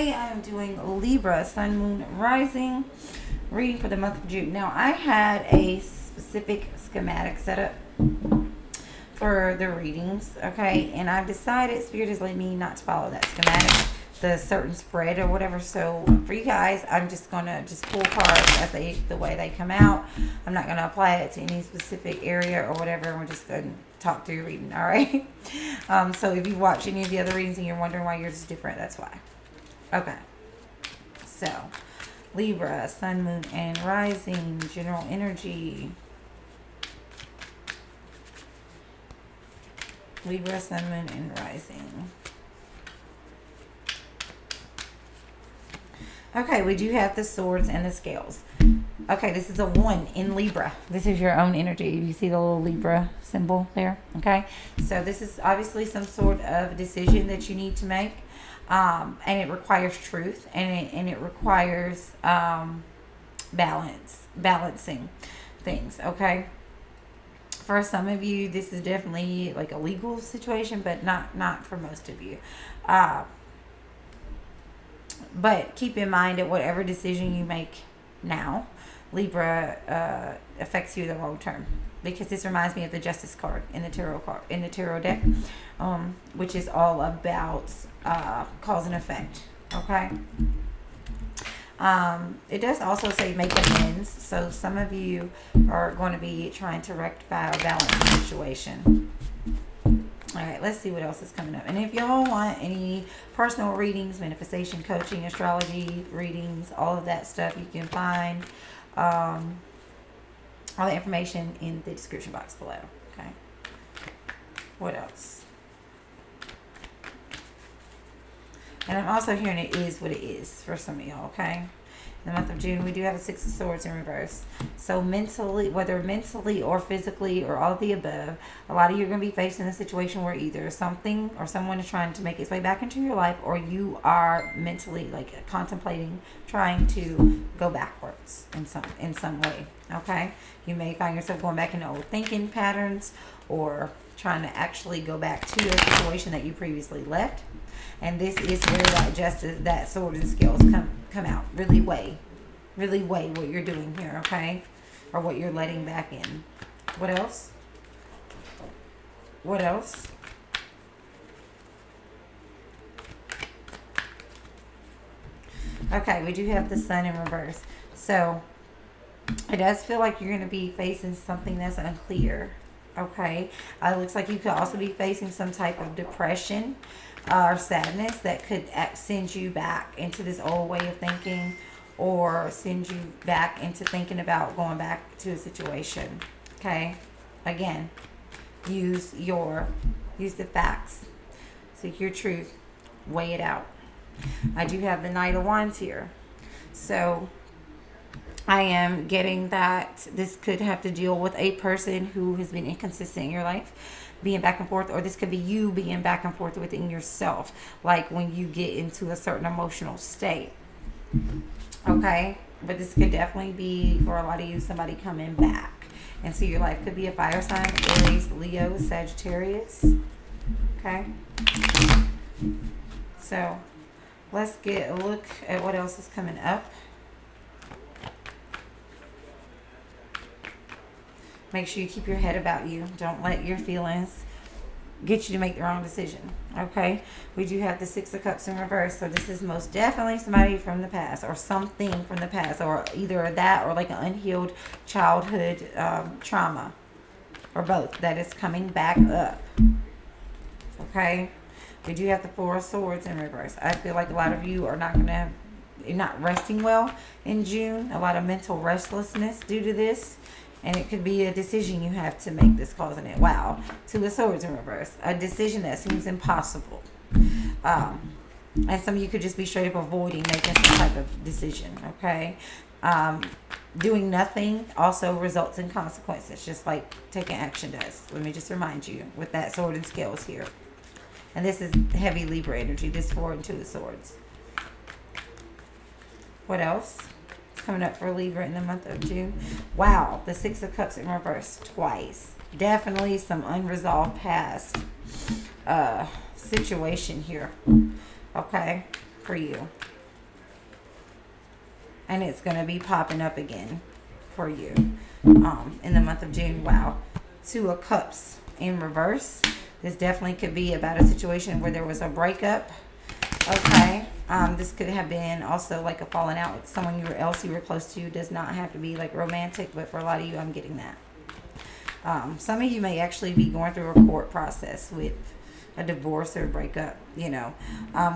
today I'm doing Libra, Sun, Moon, Rising reading for the month of June. Now, I had a specific schematic set up for the readings, okay? And I've decided, Spirit is letting me not to follow that schematic, the certain spread or whatever. So for you guys, I'm just going to just pull cards as the way they come out. I'm not going to apply it to any specific area or whatever. We're just going to talk through your reading, all right? So if you watch any of the other readings and you're wondering why yours is different, that's why. Okay. So, Libra, Sun, Moon, and Rising, general energy. Libra, Sun, Moon, and Rising. Okay, we do have the swords and the scales. Okay, this is a 1 in Libra. This is your own energy. You see the little Libra symbol there? Okay, so this is obviously some sort of decision that you need to make. And it requires truth, and it requires balancing things, okay? For some of you, this is definitely like a legal situation, but not for most of you. But keep in mind that whatever decision you make now, Libra, affects you the long term, because this reminds me of the Justice card in the tarot deck, which is all about cause and effect. Okay. It does also say make amends, so some of you are going to be trying to rectify a balanced situation. All right, let's see what else is coming up. And if y'all want any personal readings, manifestation, coaching, astrology readings, all of that stuff, you can find all the information in the description box below. Okay. What else? And I'm also hearing it is what it is for some of y'all, okay? In the month of June, we do have a 6 of Swords in reverse. So mentally, whether mentally or physically or all of the above, a lot of you are going to be facing a situation where either something or someone is trying to make its way back into your life, or you are mentally like contemplating trying to go backwards in some way, okay? You may find yourself going back into old thinking patterns, or trying to actually go back to a situation that you previously left. And this is where that justice, that sword and scales come out. Really weigh what you're doing here, okay? Or what you're letting back in. What else? What else? Okay, we do have the Sun in reverse. So, it does feel like you're going to be facing something that's unclear, okay? It looks like you could also be facing some type of depression or sadness that could send you back into this old way of thinking, or send you back into thinking about going back to a situation, okay? Again, use the facts, seek your truth, weigh it out. I do have the Knight of Wands here, so I am getting that this could have to deal with a person who has been inconsistent in your life, being back and forth, or this could be you being back and forth within yourself, like when you get into a certain emotional state, okay? But this could definitely be, for a lot of you, somebody coming back into your life. Could be a fire sign, Aries, Leo, Sagittarius, okay? So let's get a look at what else is coming up. Make sure you keep your head about you. Don't let your feelings get you to make the wrong decision, okay? We do have the 6 of Cups in reverse, so this is most definitely somebody from the past, or something from the past, or either that or like an unhealed childhood trauma, or both, that is coming back up, okay? We do have the 4 of Swords in reverse. I feel like a lot of you are you're not resting well in June. A lot of mental restlessness due to this. And it could be a decision you have to make that's causing it. Wow. 2 of Swords in reverse. A decision that seems impossible. And some of you could just be straight up avoiding making some type of decision. Okay. Doing nothing also results in consequences, just like taking action does. Let me just remind you with that Sword and Scales here. And this is heavy Libra energy. This 4 and 2 of Swords. What else? Coming up for Libra in the month of June. Wow, the 6 of Cups in reverse twice. Definitely some unresolved past situation here, okay, for you. and it's going to be popping up again for you in the month of June. Wow. Two of Cups in reverse. This definitely could be about a situation where there was a breakup. Okay. This could have been also like a falling out with someone else you were close to. Does not have to be like romantic, but for a lot of you, I'm getting that. Some of you may actually be going through a court process with a divorce or a breakup, you know.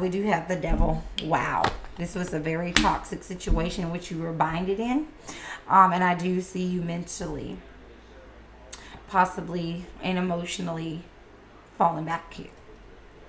We do have the Devil. Wow. This was a very toxic situation in which you were binded in. And I do see you mentally, possibly, and emotionally falling back here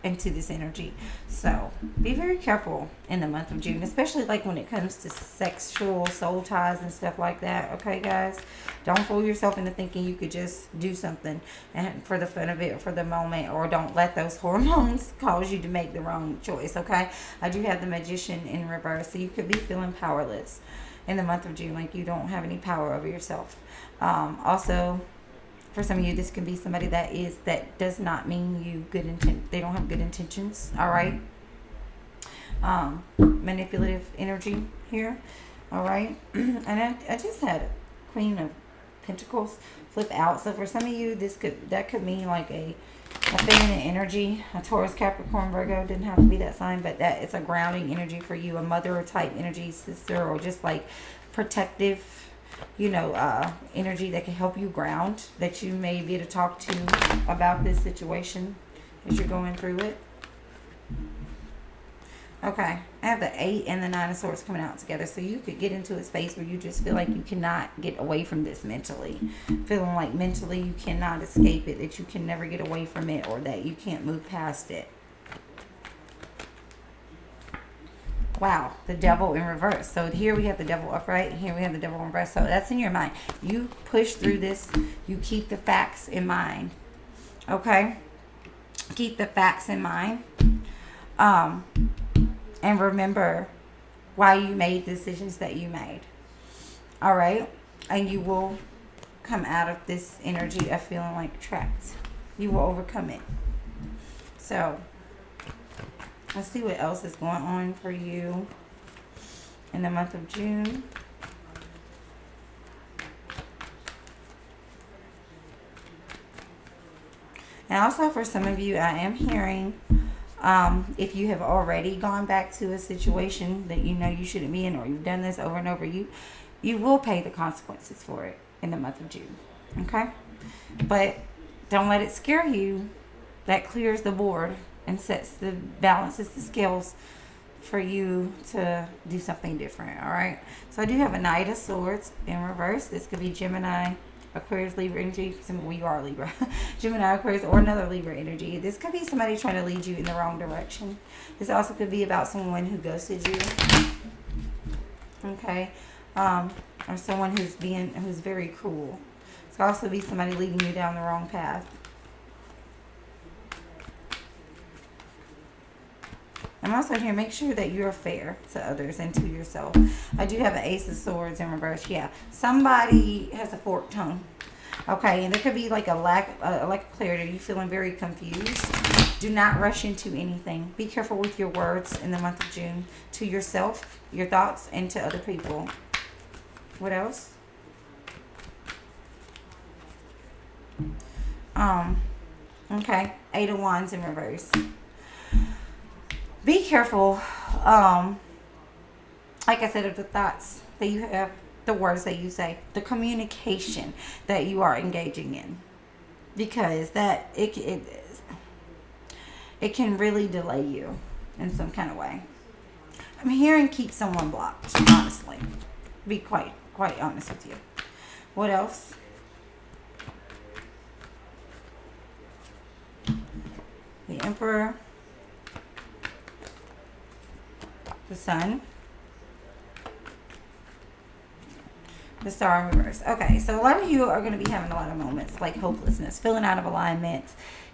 into this energy. So be very careful in the month of June, especially like when it comes to sexual soul ties and stuff like that. Okay, guys, don't fool yourself into thinking you could just do something and for the fun of it or for the moment, or don't let those hormones cause you to make the wrong choice. Okay, I do have the Magician in reverse, so you could be feeling powerless in the month of June, like you don't have any power over yourself. Also, for some of you, this can be somebody that does not mean you good intent. They don't have good intentions. All right. Manipulative energy here. All right. And I just had Queen of Pentacles flip out. So for some of you, that could mean like a feminine energy, a Taurus, Capricorn, Virgo. Didn't have to be that sign, but that it's a grounding energy for you, a mother type energy, sister, or just like protective, you know, energy that can help you ground, that you may be able to talk to about this situation as you're going through it. Okay, I have the 8 and the 9 of Swords coming out together, so you could get into a space where you just feel like you cannot get away from this mentally, feeling like mentally you cannot escape it, that you can never get away from it, or that you can't move past it. Wow, the Devil in reverse. So here we have the Devil upright, and here we have the Devil in reverse. So that's in your mind. You push through this. You keep the facts in mind. Okay? Keep the facts in mind. And remember why you made decisions that you made. All right? And you will come out of this energy of feeling like trapped. You will overcome it. So let's see what else is going on for you in the month of June. And also for some of you, I am hearing, if you have already gone back to a situation that you know you shouldn't be in, or you've done this over and over, you will pay the consequences for it in the month of June. Okay? But don't let it scare you. That clears the board and balances the scales for you to do something different. All right. So I do have a Knight of Swords in reverse. This could be Gemini, Aquarius, Libra energy. Well, you are Libra. Gemini, Aquarius, or another Libra energy. This could be somebody trying to lead you in the wrong direction. This also could be about someone who ghosted you. Okay. Or someone who's very cruel. It could also be somebody leading you down the wrong path. I'm also here, make sure that you're fair to others and to yourself. I do have an Ace of Swords in reverse. Yeah, somebody has a forked tongue. Okay, and there could be like a lack of clarity. You're feeling very confused. Do not rush into anything. Be careful with your words in the month of June. To yourself, your thoughts, and to other people. What else? Okay, 8 of Wands in reverse. Be careful, like I said, of the thoughts that you have, the words that you say, the communication that you are engaging in, because that it can really delay you in some kind of way. I'm hearing keep someone blocked, honestly. Be quite honest with you. What else? The Emperor. The Sun, the Star in reverse. Okay, so a lot of you are going to be having a lot of moments like hopelessness, feeling out of alignment,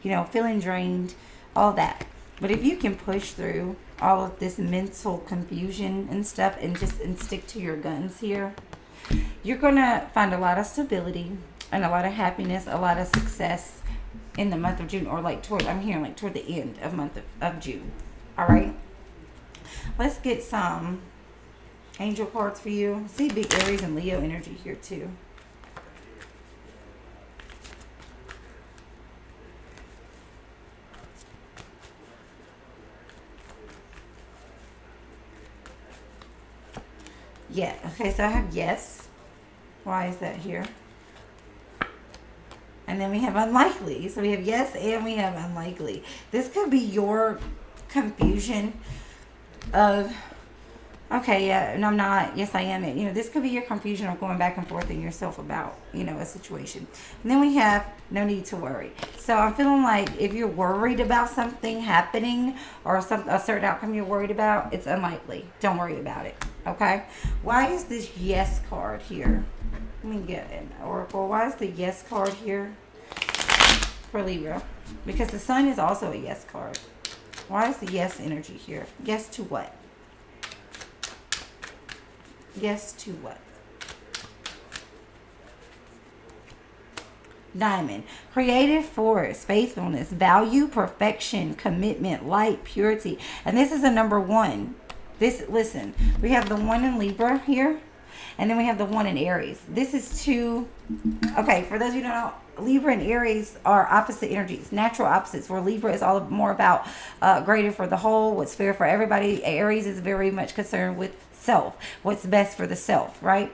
you know, feeling drained, all that. But if you can push through all of this mental confusion and stuff and stick to your guns here, you're going to find a lot of stability and a lot of happiness, a lot of success in the month of June, or like I'm hearing like toward the end of month of June. All right. Let's get some Angel cards for you. See big Aries and Leo energy here too. Yeah. Okay, so I have yes. Why is that here? And then we have unlikely. So we have yes and we have unlikely. This could be your confusion of, okay, yeah, and I'm not, yes, I am. You know, this could be your confusion of going back and forth in yourself about, you know, a situation. And then we have no need to worry. So I'm feeling like if you're worried about something happening or a certain outcome you're worried about, it's unlikely. Don't worry about it. Okay? Why is this yes card here? Let me get an oracle. Why is the yes card here for Libra? Because the sun is also a yes card. Why is the yes energy here? Yes to what? Yes to what? Diamond. Creative force, faithfulness, value, perfection, commitment, light, purity. And this is a number 1. Listen, we have the 1 in Libra here. And then we have the 1 in Aries. This is 2. Okay, for those of you who don't know, Libra and Aries are opposite energies, natural opposites, where Libra is all more about greater for the whole, what's fair for everybody. Aries is very much concerned with self, what's best for the self, right?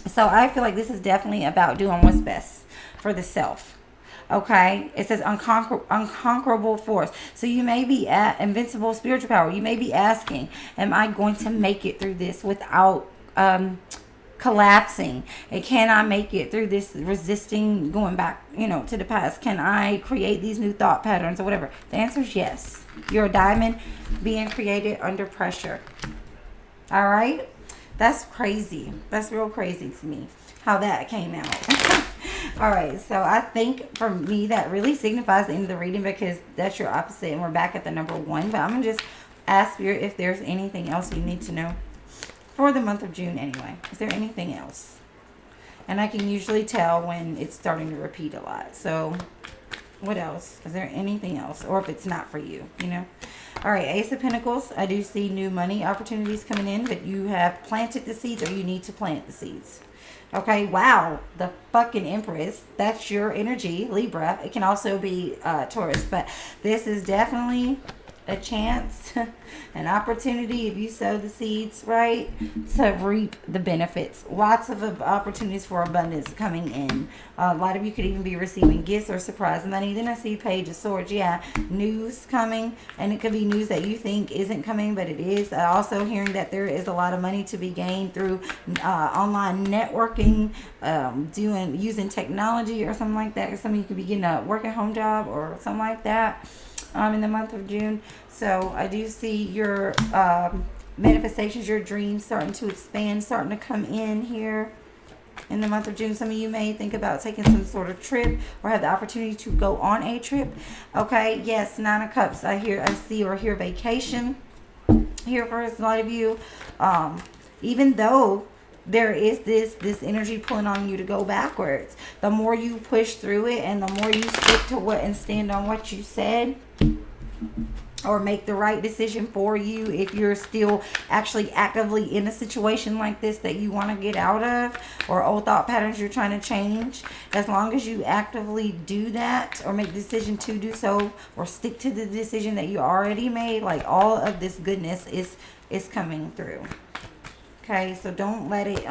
So I feel like this is definitely about doing what's best for the self. Okay, it says unconquerable force. So you may be at invincible spiritual power. You may be asking, am I going to make it through this without collapsing? And can I make it through this resisting going back, you know, to the past? Can I create these new thought patterns or whatever? The answer is yes. You're a diamond being created under pressure. All right, that's crazy. That's real crazy to me how that came out. All right, so I think for me that really signifies the end of the reading, because that's your opposite and we're back at the number 1. But I'm gonna just ask Spirit if there's anything else you need to know for the month of June anyway. Is there anything else? And I can usually tell when it's starting to repeat a lot. So what else? Is there anything else? Or if it's not for you, you know? All right, Ace of Pentacles. I do see new money opportunities coming in, but you have planted the seeds, or you need to plant the seeds. Okay, wow, the fucking Empress. That's your energy, Libra. It can also be Taurus, but this is definitely a chance, an opportunity, if you sow the seeds right, to reap the benefits. Lots of opportunities for abundance coming in. A lot of you could even be receiving gifts or surprise money. Then I see Page of Swords. Yeah, news coming, and it could be news that you think isn't coming, but it is. Also hearing that there is a lot of money to be gained through online networking, using technology or something like that. Some of you could be getting a work at home job or something like that. In the month of June. So I do see your manifestations, your dreams starting to expand, starting to come in here in the month of June. Some of you may think about taking some sort of trip or have the opportunity to go on a trip. Okay, yes, 9 of Cups. I see or hear vacation here for a lot of you. Even though there is this energy pulling on you to go backwards, the more you push through it and the more you stick to what and stand on what you said, or make the right decision for you, if you're still actually actively in a situation like this that you want to get out of, or old thought patterns you're trying to change, as long as you actively do that or make the decision to do so, or stick to the decision that you already made, like all of this goodness is coming through. Okay, so don't let it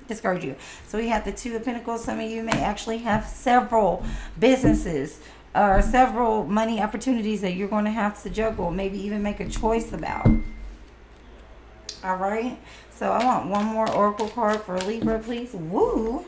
discourage you. So we have the 2 of Pentacles. Some of you may actually have several businesses or several money opportunities that you're going to have to juggle, maybe even make a choice about. All right, so I want one more oracle card for Libra, please. Woo!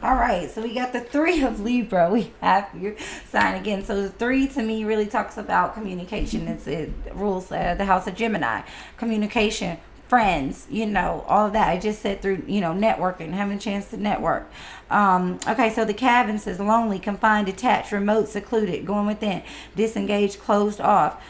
All right, so we got the 3 of Libra. We have your sign again. So the 3 to me really talks about communication. It rules the house of Gemini. Communication, friends, you know, all of that. I just said through, you know, networking, having a chance to network. Okay, so the cabin says lonely, confined, detached, remote, secluded, going within, disengaged, closed off,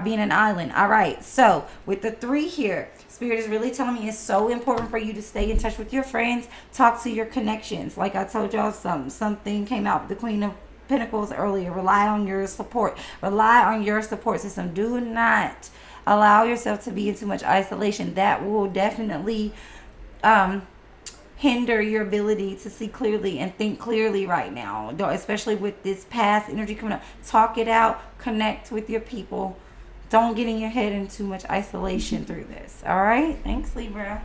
being an island. All right, so with the 3 here, Spirit is really telling me it's so important for you to stay in touch with your friends, talk to your connections. Like I told y'all, something came out with the Queen of Pentacles earlier. Rely on your support. Rely on your support system. Do not allow yourself to be in too much isolation. That will definitely hinder your ability to see clearly and think clearly right now. Especially with this past energy coming up. Talk it out. Connect with your people. Don't get in your head in too much isolation through this. All right? Thanks, Libra.